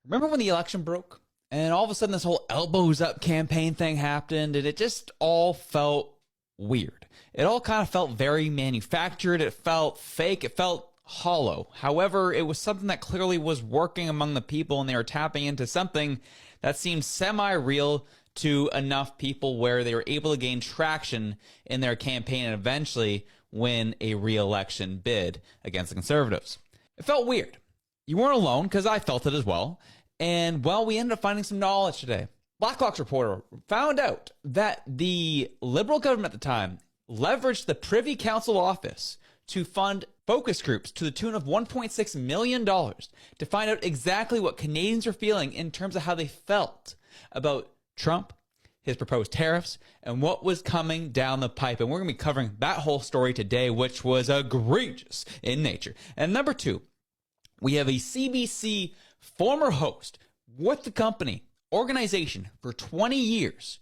Remember when the election broke and all of a sudden this whole elbows up campaign thing happened and it just all felt weird. It all kind of felt very manufactured. It felt fake. It felt hollow. However, it was something that clearly was working among the people, and they were tapping into something that seemed semi-real to enough people where they were able to gain traction in their campaign and eventually win a re-election bid against the Conservatives. It felt weird. You weren't alone, because I felt it as well. And, well, we ended up finding some knowledge today. Blacklock's reporter found out that the Liberal government at the time leveraged the Privy Council office to fund focus groups to the tune of $1.6 million to find out exactly what Canadians are feeling in terms of how they felt about Trump, his proposed tariffs, and what was coming down the pipe. And we're going to be covering that whole story today, which was egregious in nature. And number two, we have a CBC former host with the company organization for 20 years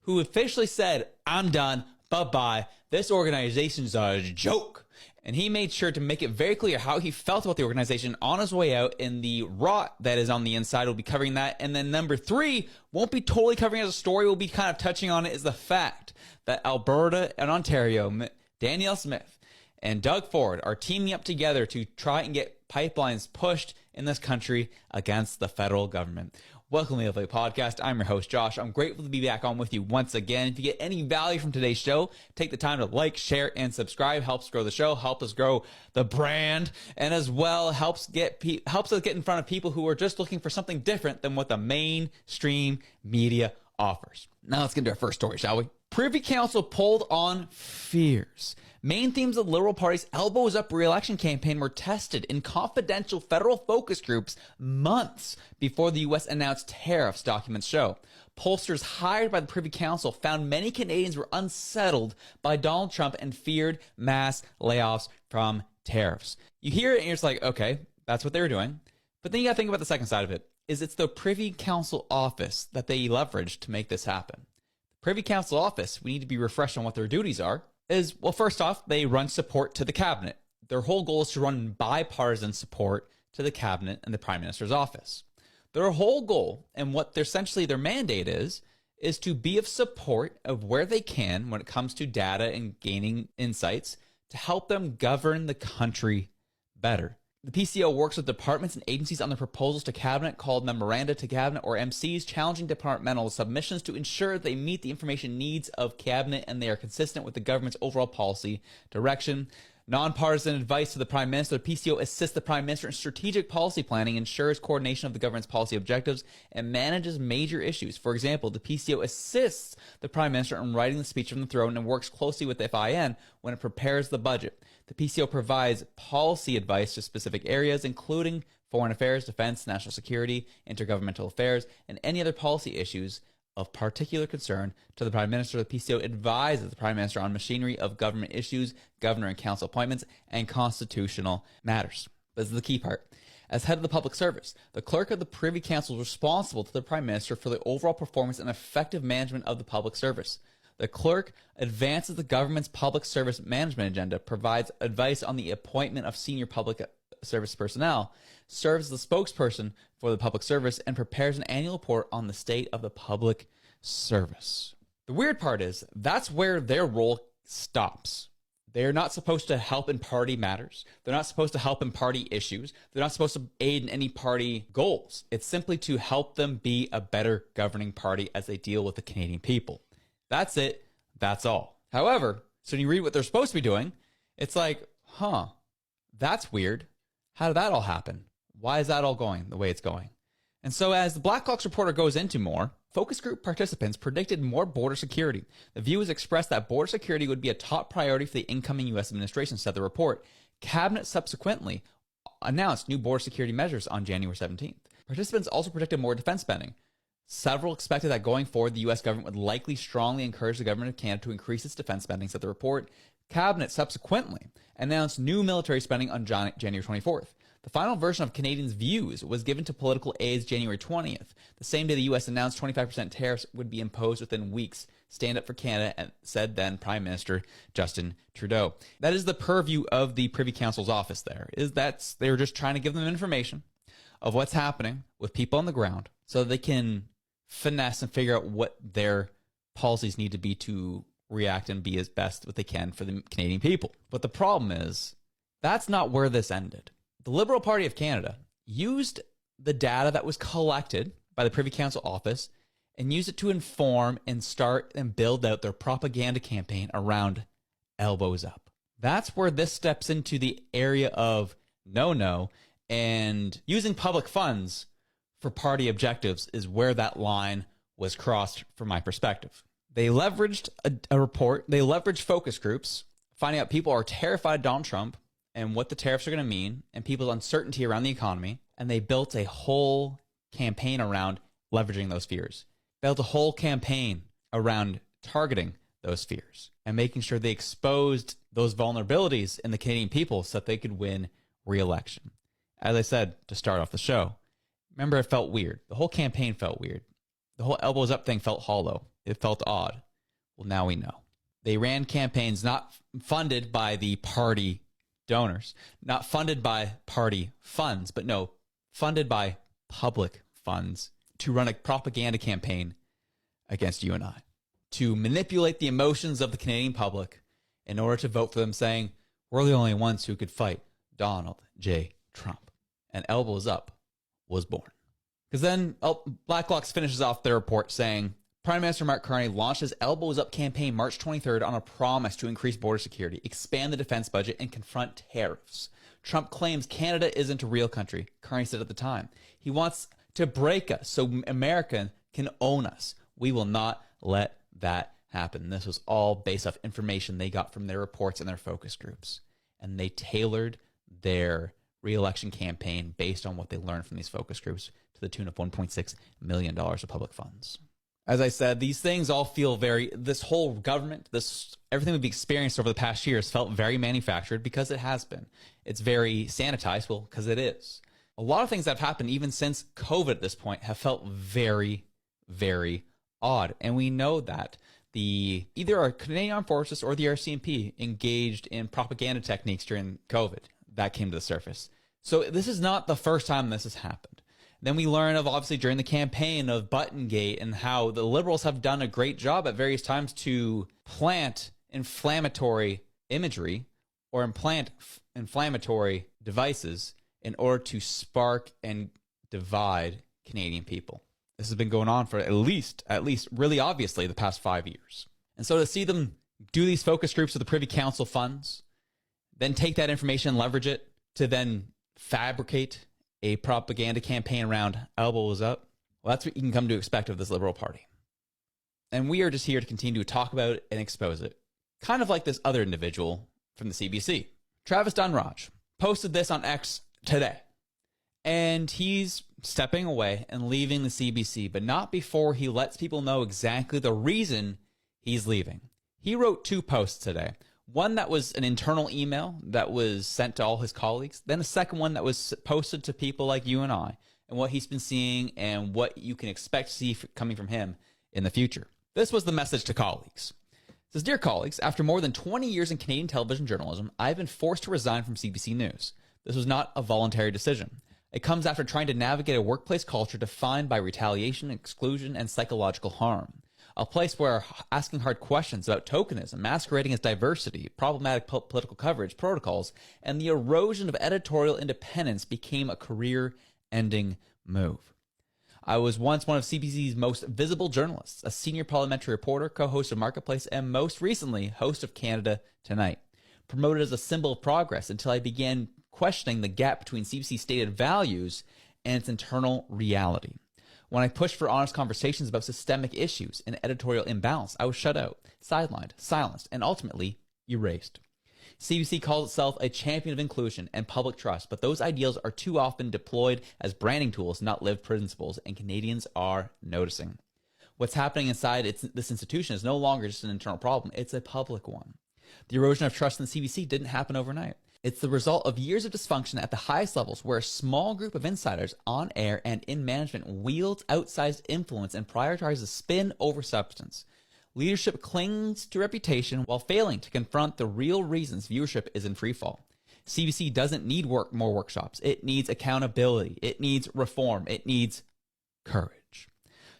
who officially said, "I'm done. Bye-bye. This organization's a joke." And he made sure to make it very clear how he felt about the organization on his way out, and the rot that is on the inside. We'll be covering that. And then number three, won't be totally covering it as a story. We'll be kind of touching on it, is the fact that Alberta and Ontario, Danielle Smith and Doug Ford, are teaming up together to try and get pipelines pushed in this country against the federal government. Welcome to the podcast. I'm your host, Josh. I'm grateful to be back on with you once again. If you get any value from today's show, take the time to like, share, and subscribe. Helps grow the show, helps us grow the brand, and as well helps us get in front of people who are just looking for something different than what the mainstream media offers. Now let's get into our first story, shall we? Privy Council polled on fears. Main themes of the Liberal Party's elbows up re-election campaign were tested in confidential federal focus groups months before the U.S. announced tariffs, documents show. Pollsters hired by the Privy Council found many Canadians were unsettled by Donald Trump and feared mass layoffs from tariffs. You hear it and you're just like, okay, that's what they were doing. But then you got to think about the second side of it, is it's the Privy Council office that they leveraged to make this happen. Privy Council office, we need to be refreshed on what their duties are, is, well, first off, they run support to the cabinet. Their whole goal is to run bipartisan support to the cabinet and the Prime Minister's office. Their whole goal, and what essentially their mandate is to be of support of where they can when it comes to data and gaining insights to help them govern the country better. The PCO works with departments and agencies on their proposals to cabinet called Memoranda to Cabinet, or MCs, challenging departmental submissions to ensure they meet the information needs of cabinet and they are consistent with the government's overall policy direction. Nonpartisan advice to the Prime Minister. The PCO assists the Prime Minister in strategic policy planning, ensures coordination of the government's policy objectives, and manages major issues. For example, the PCO assists the Prime Minister in writing the speech from the throne and works closely with FIN when it prepares the budget. The PCO provides policy advice to specific areas, including foreign affairs, defense, national security, intergovernmental affairs, and any other policy issues of particular concern to the Prime Minister. The PCO advises the Prime Minister on machinery of government issues, governor and council appointments, and constitutional matters. This is the key part. As head of the public service, the clerk of the Privy Council is responsible to the Prime Minister for the overall performance and effective management of the public service. The clerk advances the government's public service management agenda, provides advice on the appointment of senior public service personnel, serves as the spokesperson for the public service, and prepares an annual report on the state of the public service. The weird part is that's where their role stops. They're not supposed to help in party matters. They're not supposed to help in party issues. They're not supposed to aid in any party goals. It's simply to help them be a better governing party as they deal with the Canadian people. That's it. That's all. However, so when you read what they're supposed to be doing, it's like, that's weird. How did that all happen? Why is that all going the way it's going? And so as the Blacklock's reporter goes into more, focus group participants predicted more border security. The view was expressed that border security would be a top priority for the incoming U.S. administration, said the report. Cabinet subsequently announced new border security measures on January 17th. Participants also predicted more defense spending. Several expected that going forward, the U.S. government would likely strongly encourage the government of Canada to increase its defense spending, said the report. Cabinet subsequently announced new military spending on January 24th. The final version of Canadians' views was given to political aides January 20th. The same day the U.S. announced 25% tariffs would be imposed within weeks. Stand up for Canada, said then Prime Minister Justin Trudeau. That is the purview of the Privy Council's office there, is that they were just trying to give them information of what's happening with people on the ground so they can finesse and figure out what their policies need to be to react and be as best what they can for the Canadian people. But the problem is, that's not where this ended. The Liberal Party of Canada used the data that was collected by the Privy Council office and used it to inform and start and build out their propaganda campaign around Elbows Up. That's where this steps into the area of no, and using public funds for party objectives is where that line was crossed from my perspective. They leveraged a report, they leveraged focus groups, finding out people are terrified of Donald Trump and what the tariffs are going to mean and people's uncertainty around the economy, and they built a whole campaign around leveraging those fears. Built a whole campaign around targeting those fears and making sure they exposed those vulnerabilities in the Canadian people so that they could win re-election. As I said to start off the show, remember, it felt weird. The whole campaign felt weird. The whole Elbows Up thing felt hollow. It felt odd. Well, now we know. They ran campaigns not funded by the party donors, not funded by party funds, but no, funded by public funds to run a propaganda campaign against you and I, to manipulate the emotions of the Canadian public in order to vote for them, saying, we're the only ones who could fight Donald J. Trump. And Elbows Up was born. Because then Blacklock's finishes off their report saying, Prime Minister Mark Carney launched his Elbows Up campaign March 23rd on a promise to increase border security, expand the defense budget, and confront tariffs. Trump claims Canada isn't a real country, Carney said at the time. He wants to break us so America can own us. We will not let that happen. This was all based off information they got from their reports and their focus groups. And they tailored their re-election campaign based on what they learned from these focus groups to the tune of $1.6 million of public funds. As I said, these things all feel this whole government, everything we've experienced over the past years felt very manufactured because it has been. It's very sanitized, well, because it is. A lot of things that have happened even since COVID at this point have felt very, very odd. And we know that either our Canadian Armed Forces or the RCMP engaged in propaganda techniques during COVID. That came to the surface. So this is not the first time this has happened. Then we learn of, obviously, during the campaign of Buttongate and how the Liberals have done a great job at various times to plant inflammatory imagery or implant inflammatory devices in order to spark and divide Canadian people. This has been going on for at least really obviously the past 5 years. And so to see them do these focus groups with the Privy Council funds, then take that information and leverage it to then fabricate a propaganda campaign around Elbows Up, well, that's what you can come to expect of this Liberal Party. And we are just here to continue to talk about it and expose it. Kind of like this other individual from the CBC. Travis Dunraj posted this on X today. And he's stepping away and leaving the CBC, but not before he lets people know exactly the reason he's leaving. He wrote 2 posts today. One that was an internal email that was sent to all his colleagues. Then a second one that was posted to people like you and I, and what he's been seeing and what you can expect to see coming from him in the future. This was the message to colleagues. It says, Dear colleagues, after more than 20 years in Canadian television journalism, I've been forced to resign from CBC News. This was not a voluntary decision. It comes after trying to navigate a workplace culture defined by retaliation, exclusion, and psychological harm. A place where asking hard questions about tokenism, masquerading as diversity, problematic political coverage, protocols, and the erosion of editorial independence became a career-ending move. I was once one of CBC's most visible journalists, a senior parliamentary reporter, co-host of Marketplace, and most recently, host of Canada Tonight. Promoted as a symbol of progress until I began questioning the gap between CBC's stated values and its internal reality. When I pushed for honest conversations about systemic issues and editorial imbalance, I was shut out, sidelined, silenced, and ultimately erased. CBC calls itself a champion of inclusion and public trust, but those ideals are too often deployed as branding tools, not lived principles, and Canadians are noticing. What's happening inside this institution is no longer just an internal problem, it's a public one. The erosion of trust in the CBC didn't happen overnight. It's the result of years of dysfunction at the highest levels where a small group of insiders on air and in management wields outsized influence and prioritizes spin over substance. Leadership clings to reputation while failing to confront the real reasons viewership is in freefall. CBC doesn't need more workshops. It needs accountability. It needs reform. It needs courage.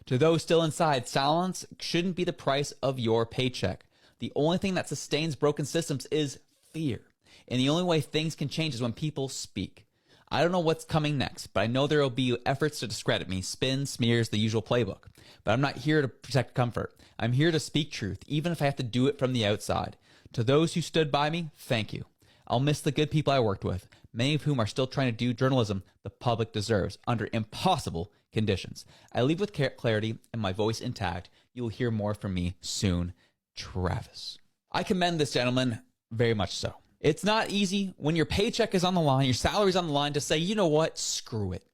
To those still inside, silence shouldn't be the price of your paycheck. The only thing that sustains broken systems is fear. And the only way things can change is when people speak. I don't know what's coming next, but I know there will be efforts to discredit me, spin, smears, the usual playbook. But I'm not here to protect comfort. I'm here to speak truth, even if I have to do it from the outside. To those who stood by me, thank you. I'll miss the good people I worked with, many of whom are still trying to do journalism the public deserves under impossible conditions. I leave with clarity and my voice intact. You will hear more from me soon. Travis. I commend this gentleman very much so. It's not easy when your paycheck is on the line, your salary's on the line, to say, you know what, screw it.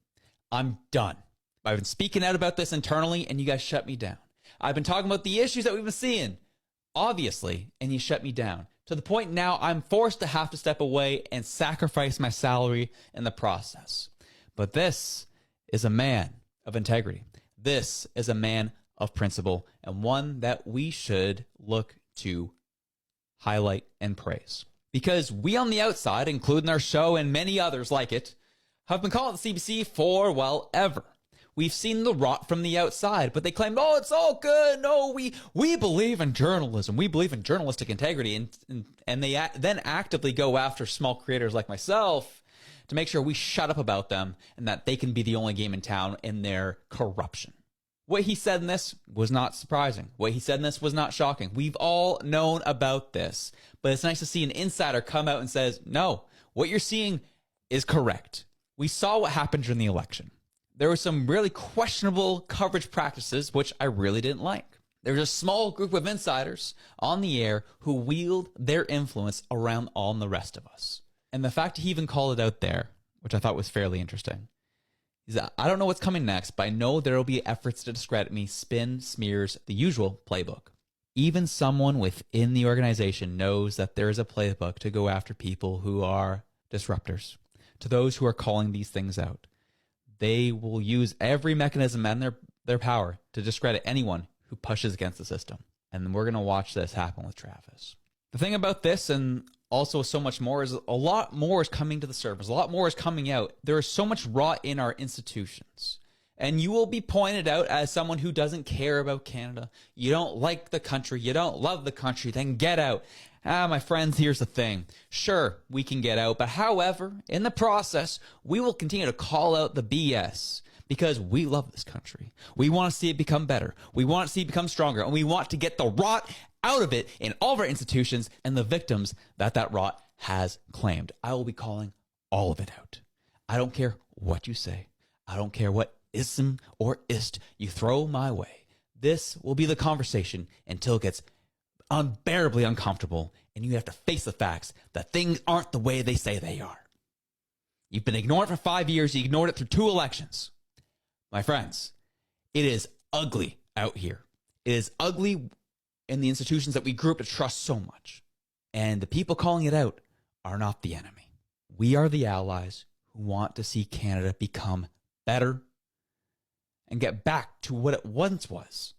I'm done. I've been speaking out about this internally and you guys shut me down. I've been talking about the issues that we've been seeing, obviously, and you shut me down. To the point now I'm forced to have to step away and sacrifice my salary in the process. But this is a man of integrity. This is a man of principle, and one that we should look to highlight and praise. Because we on the outside, including our show and many others like it, have been calling the CBC for, well, ever. We've seen the rot from the outside, but they claimed, oh, it's all good. No, we believe in journalism. We believe in journalistic integrity. And they then actively go after small creators like myself to make sure we shut up about them and that they can be the only game in town in their corruption. What he said in this was not surprising. What he said in this was not shocking. We've all known about this, but it's nice to see an insider come out and says, no, what you're seeing is correct. We saw what happened during the election. There were some really questionable coverage practices, which I really didn't like. There was a small group of insiders on the air who wield their influence around on the rest of us. And the fact he even called it out there, which I thought was fairly interesting, is that I don't know what's coming next, but I know there will be efforts to discredit me, spin, smears, the usual playbook. Even someone within the organization knows that there is a playbook to go after people who are disruptors, to those who are calling these things out. They will use every mechanism and their power to discredit anyone who pushes against the system. And we're going to watch this happen with Travis. The thing about this, and also so much more, is a lot more is coming to the surface. A lot more is coming out. There is so much rot in our institutions. And you will be pointed out as someone who doesn't care about Canada. You don't like the country. You don't love the country. Then get out. My friends, here's the thing. Sure, we can get out. But however, in the process, we will continue to call out the BS because we love this country. We want to see it become better. We want to see it become stronger. And we want to get the rot out of it in all of our institutions and the victims that rot has claimed. I will be calling all of it out. I don't care what you say. I don't care what ism or ist you throw my way. This will be the conversation until it gets unbearably uncomfortable and you have to face the facts that things aren't the way they say they are. You've been ignoring it for 5 years. You ignored it through 2 elections. My friends, it is ugly out here. It is ugly in the institutions that we grew up to trust so much. And the people calling it out are not the enemy. We are the allies who want to see Canada become better and get back to what it once was.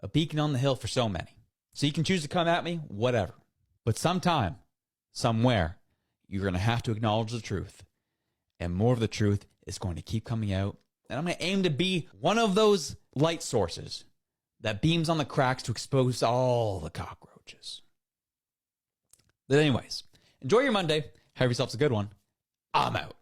A beacon on the hill for so many. So you can choose to come at me, whatever. But sometime, somewhere, you're going to have to acknowledge the truth. And more of the truth is going to keep coming out. And I'm going to aim to be one of those light sources that beams on the cracks to expose all the cockroaches. But anyways, enjoy your Monday. Have yourselves a good one. I'm out.